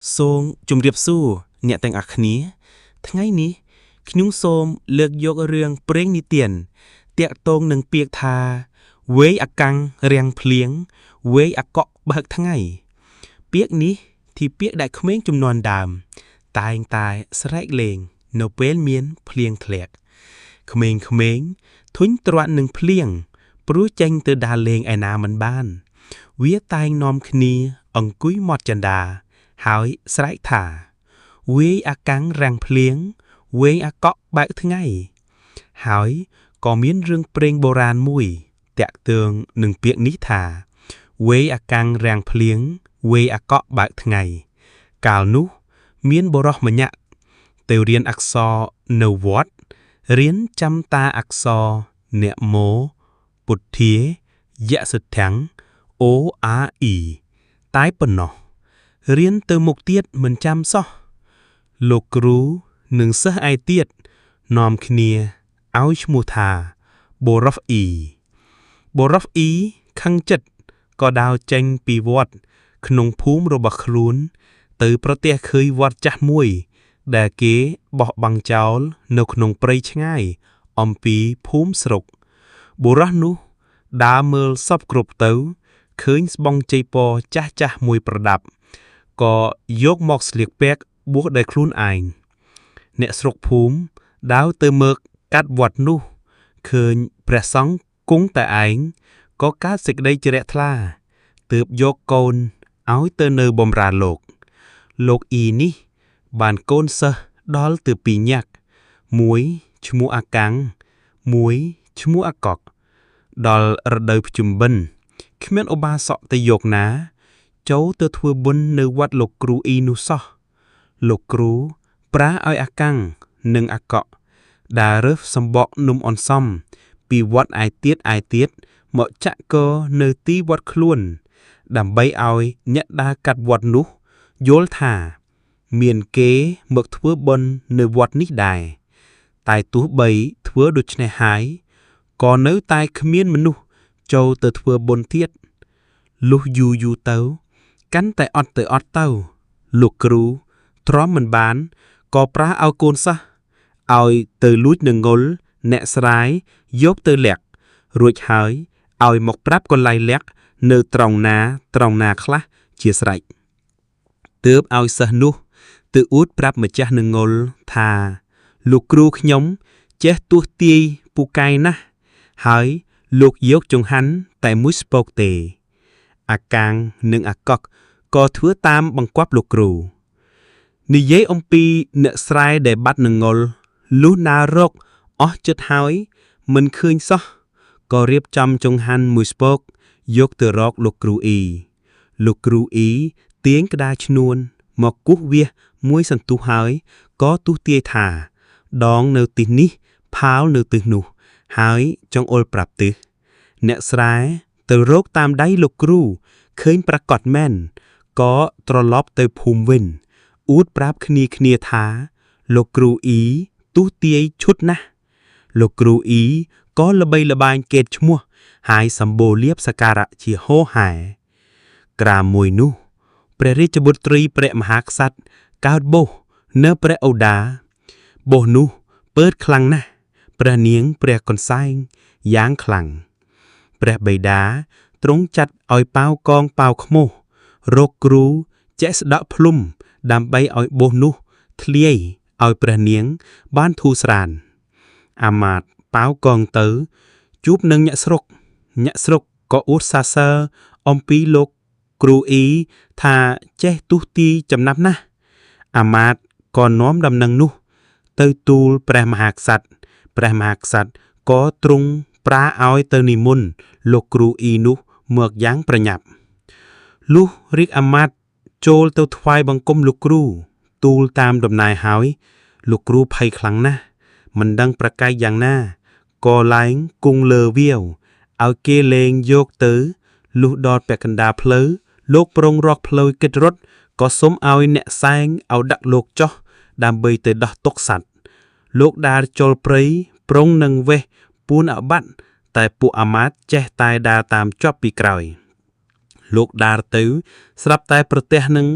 Song chum riệp su nhẹ teng ạc ní. Tháng ní, khňung sôm lược dọc rương preng ní tiền. Tiạc tông nâng piệc thà. Với ạc căng riêng plieng. Với ạc cọ bạc tháng ngày. Piệc ní thì piệc đại khmênh chum non đàm. Tai srek leng. Nô bêl miên plieng thliek. Khmênh thunh troạn nâng plieng. Pru chanh từ đà leng ai nà mình ban. Vía tai nòm khní ong cúi mọt chân đà. Hỏi srek thả. Với ạc căng riêng plieng. Với ạc cọ bạc tháng ngày. Hỏi có miên rương preng bồ ràn mùi. Tiạc tường nâng piệc ní thả. Với ạc căng riêng plieng. Với ạc cọ bạc tháng ngày. Cào nú miên bồ rọc mà nhạc. Từ riêng ạc so nâu vót. Riêng chăm ta ạc so nẹ mô. Bụt thía. Dạ sực thắng. Ô á ý. Tái bần nọ. Riêng từ mục tiết mình chăm so. Lục rú nâng sơ ai tiết. Nòm khnia áo mù thà. Bồ rọc ý. Bồ rọc ý khăn chất. Có đào chanh bì vọt. Khnung phúm rô bạc rún. Từប្រទេសឃើញវត្តចាស់មួយដែលគេបោះបង់ចោលនៅក្នុងព្រៃឆ្ងាយអំពីភូមិស្រុកបុរសនោះដើរមើលសពគ្រប់ទៅឃើញស្បង់ជ័យពរចាស់ចាស់មួយប្រដាប់ក៏យកមកស្លៀកពាក់បួសដោយខ្លួនឯងអ្នកស្រុកភូមិដើរទៅមើលកាត់វត្តនោះឃើញព្រះសង្ឃគង់តែឯងក៏កើតសេចក្តីជ្រះថ្លាទើបយកកូនឲ្យទៅនៅបម្រើលោកលោកអ៊ីនេះបានកូនសិស្សដល់ទៅពីរញាក់មួយឈ្មោះអាកាំងមួយឈ្មោះអាកុកដល់រដូវភ្ជុំបិណ្ឌគ្មានឧបាសកទៅយកណាចូលទៅធ្វើបុណ្យនៅវត្តលោកគ្រូអ៊ីនោះសោះលោកគ្រូប្រាឲ្យអាកាំងនិងអាកុកដើររើសសម្បកនំអន្សមពីវត្តឯទៀតមកចាក់កនៅទីវត្តខ្លួនដើម្បីឲ្យអ្នកដើរកាត់វត្តនោះយល់ថាមានគេមកធ្វើបុណ្យនៅវត្តនេះដែរតែទោះបីធ្វើដូច្នេះហើយក៏នៅតែគ្មានមនុស្សចូលទៅធ្វើបុណ្យទៀតលុះយូរទៅកាន់តែអត់ទៅលោកគ្រូទ្រាំមិនបានក៏ប្រាស់ឲ្យកូនសិស្សឲ្យទៅលួចនឹងងុលអ្នកស្រាយយកទៅលាក់រួចហើយឲ្យមកប្រាប់កន្លែងលាក់នៅត្រង់ណាខ្លះជាស្រេចទើបឲ្យសិស្សនោះទៅអួតប្រាប់ម្ចាស់នឹងងុលថាលោកគ្រូខ្ញុំចេះទស្សទាយពូកែណាស់ហើយលោកយកចង្ហាន់តែមួយស្ពកទេអាកាំងនិងអាកុកក៏ធ្វើតាមបង្គាប់លោកគ្រូនិយាយអំពីអ្នកស្រែដែលបាត់នឹងងុលលុះដើររកអស់ចិត្តហើយមិនឃើញសោះក៏រៀបចំចង្ហាន់មួយស្ពកយកទៅរកលោកគ្រូអ៊ីលោកគ្រូអ៊ីទាញក្តារឈ្នួនមកគោះវាសមួយសន្ទុះហើយក៏ទស្សទាយថាដងនៅទិសនេះផាលនៅទិសនោះហើយចង្អុលប្រាប់ទិសអ្នកស្រែទៅរកតាមដៃលោកគ្រូឃើញប្រកាសមែនក៏ត្រឡប់ទៅភូមិវិញអួតប្រាប់គ្នាថាលោកគ្រូអ៊ីទស្សទាយឈុតណាស់លោកគ្រូអ៊ីក៏ល្បីល្បាញកេតឈ្មោះហើយសម្បូរលៀបសក្ការៈជាហូរហែក្រាមមួយនោះព្រះរាជបុត្រីព្រះមហាក្សត្រកើតបោសនៅព្រះអូដាបោសនោះពើតខ្លាំងណាស់ព្រះនាងព្រះកន្សែងយ៉ាងខ្លាំងព្រះបិតាទ្រង់ចាត់ឲ្យប៉ាវកងប៉ាវខ្មោះរកគ្រូចេះស្ដក់ភ្លុំដើម្បីឲ្យបោសនោះធ្លាយឲ្យព្រះនាងបានធូរស្រានអាមាត្យប៉ាវកងទៅជួបនឹងញាក់ស្រុកក៏អួតសរសើរអំពីលោកគ្រូអ៊ីថាចេះទស្សទាយចំណាប់ណាស់អាមាត្យក៏នាំដំណឹងនោះទៅទូលព្រះមហាក្សត្រក៏ទ្រង់ប្រាឲ្យទៅនិមន្តលោកគ្រូអ៊ីនោះមកយ៉ាងប្រញាប់លុះរាជអាមាត្យចូលទៅថ្វាយបង្គំលោកគ្រូទូលតាមដំណើរហើយលោកគ្រូភ័យខ្លាំងណាស់មិនដឹងប្រកែកយ៉ាងណាក៏ឡើងគង់លើវាវឲ្យគេលេងយកទៅលុះដល់ពាក់កណ្ដាលផ្លូវលោកប្រងរកផ្លូវគិតរត់ក៏សុំឲ្យអ្នកសែងឲ្យដាក់លោកចុះដើម្បីទៅដោះទុកសត្វលោកដើរចូលព្រៃប្រងនឹងវេះពួនអាបត្តិតែពួកអាមាត្យចេះតែដើរតាមជាប់ពីក្រោយលោកដើរទៅស្រាប់តែប្រទះនឹង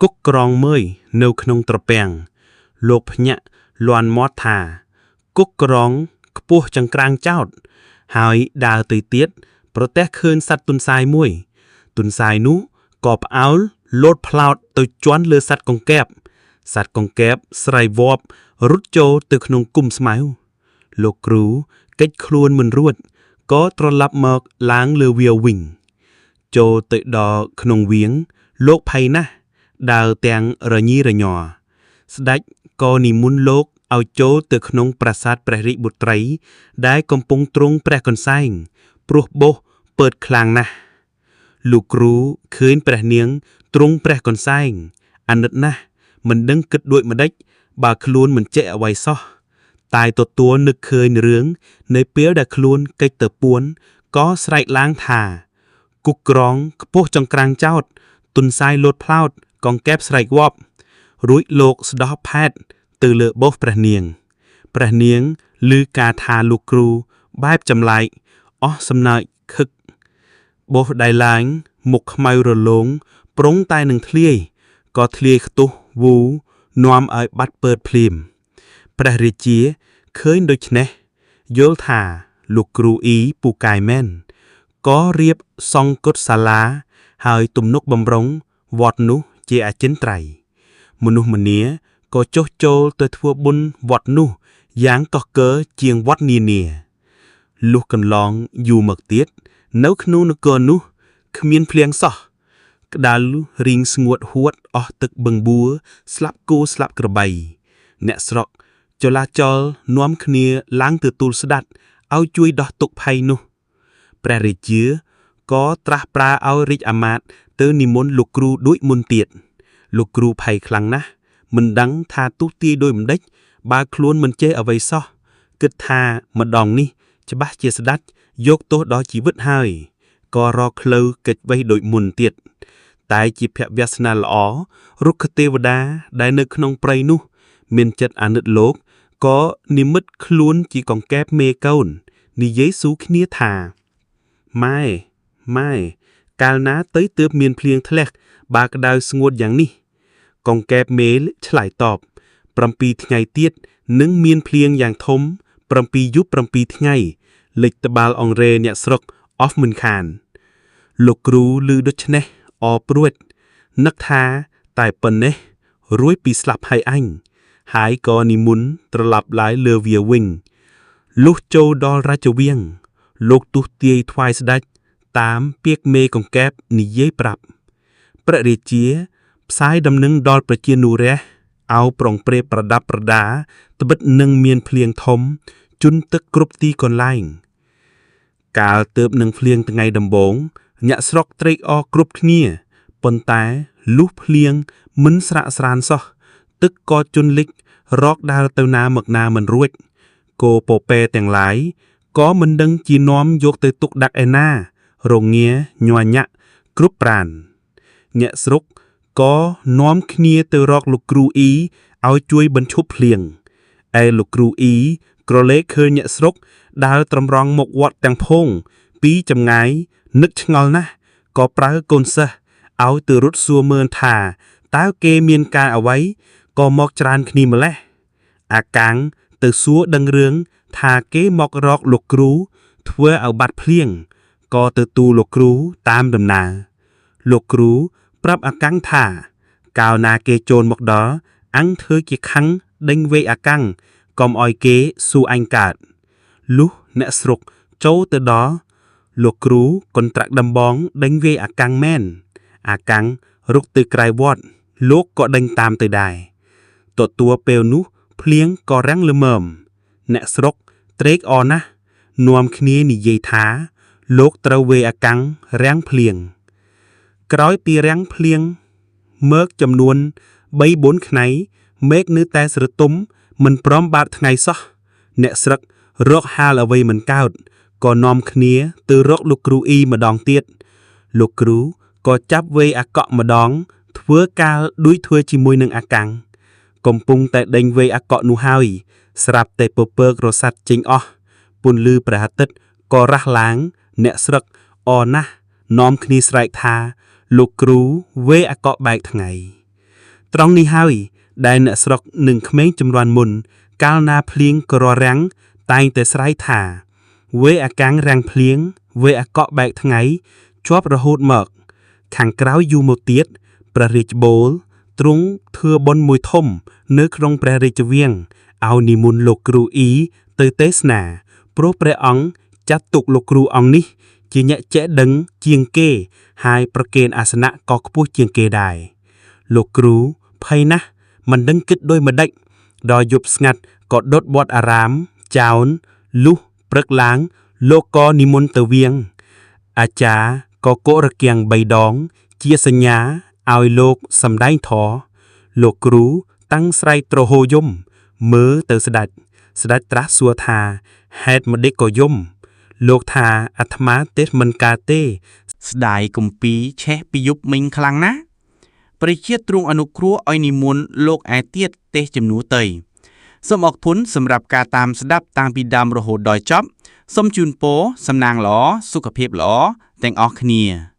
គុកក្រងមើយនៅក្នុងត្រពាំងលោកភ្ញាក់លាន់មាត់ថាគុកក្រងខ្ពស់ចង្ក្រាងចោតហើយដើរទៅទៀតប្រទះឃើញសត្វទុនសាយមួយទុនសាយនោះក៏ផ្អោលលោតផ្លោតទៅជន់លើសត្វកង្កែបសត្វកង្កែបស្រ័យវប់រត់ចូលទៅក្នុងគុម្ពស្មៅលោកគ្រូកិច្ចខ្លួនមិនរួចក៏ត្រឡប់មកឡើងលើវាវិញចូលទៅដល់ក្នុងវាងលោកភ័យណាស់ដើរទាំងរញីរញ័រស្ដេចក៏និមន្តលោកឲ្យចូលទៅក្នុងប្រាសាទព្រះរាជបុត្រីដែលកំពុងទ្រង់ព្រះកន្សែងព្រោះបោះពើតខ្លាំងណាស់លោកគ្រូឃើញព្រះនាងទ្រង់ព្រះកន្សែងអាណិតណាស់មិនដឹងគិតដូចម្ដេចបើខ្លួនមិនចេះអ្វីសោះតែទទួលនឹកឃើញរឿងនៅពេលដែលខ្លួនកិច្ចទៅពួនក៏ស្រែកឡើងថាគុកក្រងខ្ពស់ចង្ក្រាងចោតទុនសាយលោតផ្លោតកង្កែបស្រែកវប់រួចលោកស្ដោះផែតទៅលើបោះព្រះនាងឮការថាលោកគ្រូបែបចម្លែកអស់សំណើចខឹកបោះដៃឡើងមុខខ្មៅរលោងប្រុងតែនឹងធ្លាយក៏ធ្លាយខ្ទុះវូនាំឲ្យបាត់ពើតភ្លាមព្រះរាជាឃើញដូច្នេះយល់ថាលោកគ្រូអ៊ីពូកែមែនក៏រៀបសង់គុតសាលាហើយទំនុកបំរុងវត្តនោះជាអចិន្ត្រៃយ៍មនុស្សម្នាក៏ចុះចូលទៅធ្វើបុណ្យវត្តនោះយ៉ាងកុះកើជាងវត្តនានាលុះកន្លងយូរមកទៀតនៅក្នុងនគរនោះគ្មានភ្លៀងសោះក្តៅរីងស្ងួតហួតអស់ទឹកបឹងបួរស្លាប់គោស្លាប់ក្របីអ្នកស្រុកចលាចលនាំគ្នាឡើងទៅទូលស្ដេចឲ្យជួយដោះទុក្ខភ័យនោះព្រះរាជាក៏ត្រាស់ប្រើឲ្យរាជអាមាត្យទៅនិមន្តលោកគ្រូដូចមុនទៀតលោកគ្រូភ័យខ្លាំងណាស់មិនដឹងថាទូទាយដោយម្ដេចបើខ្លួនមិនចេះអ្វីសោះគិតថាម្ដងនេះច្បាស់ជាស្ដេចយកទោសដល់ជីវិតហើយក៏រកឃ្លូវកិច្ចវេះដូចមុនទៀតតែជាភវាសនាល្អរុក្ខទេវតាដែលនៅក្នុងព្រៃនោះមានចិត្តអាណិតលោកក៏និមិត្តខ្លួនជាកង្កែបមេកូននិយាយស៊ូគ្នាថាម៉ែកាលណាទៅទើបមានភ្លៀងធ្លះបើក្តៅស្ងួតយ៉ាងនេះកង្កែបមេឆ្លើយតប7ថ្ងៃទៀតនឹងមានភ្លៀងយ៉ាងធំ7យប់7ថ្ងៃលេចត្បាល់អង្រែអ្នកស្រុកអស់មិនខានលោកគ្រូឮដូច្នេះអរព្រួយនឹកថាតែប៉ុណ្ណេះរួចពីស្លាប់ហើយក៏និមន្តត្រឡប់ឡាយលើវាវិញលុះចូលដល់រាជវាំងលោកទុះទាយថ្វាយស្ដេចតាមពាក្យមេកង្កែបនិយាយប្រាប់ព្រះរាជាផ្សាយដំណឹងដល់ប្រជានុរាស្ត្រឲ្យប្រងព្រឹត្តប្រដាប់ប្រដាត្បិតនឹងមានភ្លៀងធំជន់ទឹកគ្រប់ទីកន្លែងកាលទើបនឹងភ្លៀងថ្ងៃដំបូងអ្នកស្រុកត្រេកអរគ្រប់គ្នាប៉ុន្តែលុះភ្លៀងមិនស្រាក់ស្រានសោះទឹកក៏ជន់លិចរកដើរទៅណាមកណាមិនរួចគោពពែទាំងឡាយក៏មិនដឹងជានាំយកទៅទុកដាក់ឯណារងាញ័រញាក់គ្រប់ប្រានអ្នកស្រុកក៏នាំគ្នាទៅរកលោកគ្រូអ៊ីឲ្យជួយបញ្ឈប់ភ្លៀងឯលោកគ្រូអ៊ីក្រឡេកឃើញអ្នកស្រុកដើរត្រំរង់មកវត្តទាំងភងពីចម្ងាយនឹកឆ្ងល់ណាស់ក៏ប្រើកូនសិស្សឲ្យទៅរត់សួរមើលថាតើគេមានការអ្វីក៏មកច្រើនគ្នាម្លេះអាកាំងទៅសួរដឹងរឿងថាគេមករកលោកគ្រូធ្វើឲ្យបាត់ភ្លៀងក៏ទៅទូលលោកគ្រូតាមដំណើរលោកគ្រូប្រាប់អាកាំងថាកាលណាគេចូលមកដល់អញធ្វើជាខឹងដេញវេអាកាំងកុំឲ្យគេសួរអញកើតលុះអ្នកស្រុកចូលទៅដល់លោកគ្រូកន្ត្រាក់ដំបងដេញវេអាកាំងមែនអាកាំងរុកទៅក្រៅវត្តលោកក៏ដេញតាមទៅដែរទទួលពេលនោះភ្លៀងក៏រាំងល្មមអ្នកស្រុកត្រេកអរណាស់នាំគ្នានិយាយថាលោកត្រូវវេអាកាំងរាំងភ្លៀងក្រោយពីរាំងភ្លៀងមើកចំនួន 3-4 ថ្ងៃមេឃនៅតែស្រទុំមិនព្រមបាតថ្ងៃសោះអ្នកស្រុករកហាលអ្វីមិនកើតក៏នាំគ្នាទៅរកលោកគ្រូអ៊ីម្ដងទៀតលោកគ្រូក៏ចាប់វេអាកក់ម្ដងធ្វើកាលដូចធ្វើជាមួយនឹងអាកាំងកំពុងតែដេញវេអាកក់នោះហើយស្រាប់តែពពករសាត់ចេញអស់ពន្លឺព្រះអាទិត្យក៏រះឡើងអ្នកស្រុកអរណាស់នាំគ្នាស្រែកថាលោកគ្រូវេអាកក់បែកថ្ងៃ ត្រង់នេះហើយដែលអ្នកស្រុកនិងក្មេងជំនាន់មុនកាលណាភ្លៀងក៏រាំងតែងតែស្រែកថាវេអាកាំងរាំងភ្លៀងវេអាកក់បែកថ្ងៃជាប់រហូតមកខាងក្រោយយូរមកទៀតព្រះរាជបូលទ្រង់ធ្វើបុណ្យមួយធំនៅក្នុងព្រះរាជវាំងឲ្យនិមន្តលោកគ្រូអ៊ីទៅទេសនាព្រោះព្រះអង្គចាត់ទុកលោកគ្រូអង្គនេះជាអ្នកចេះដឹងជាងគេហើយប្រគេនអាសនៈក៏ខ្ពស់ជាងគេដែរលោកគ្រូភ័យណាស់មិនដឹងគិតដូចម្ដេចដល់យប់ស្ងាត់ក៏ដុតវត្តអារាមចោលលុះព្រឹកឡើងលោកក៏និមន្តទៅវាងអាចារ្យក៏គក់រគាំង3ដងជាសញ្ញាឲ្យលោកសម្ដែងធម៌លោកគ្រូតាំងស្រែកទ្រហោយំមើលទៅស្ដេចត្រាស់សួរថាហេតុម្ដេចក៏យំលោកថាអាត្មាទេសមិនកើតទេស្ដាយគម្ពីរឆេះពីយប់មិញខ្លាំងណាស់ព្រះជាទ្រង់អនុគ្រោះឲ្យនិមន្តលោកឯទៀតទេសជំនួសទៅសូមអរគុណសម្រាប់ការតាមស្ដាប់តាំងពីដើមរហូតដល់ចប់សូមជូនពរសំណាងល្អសុខភាពល្អទាំងអស់គ្នា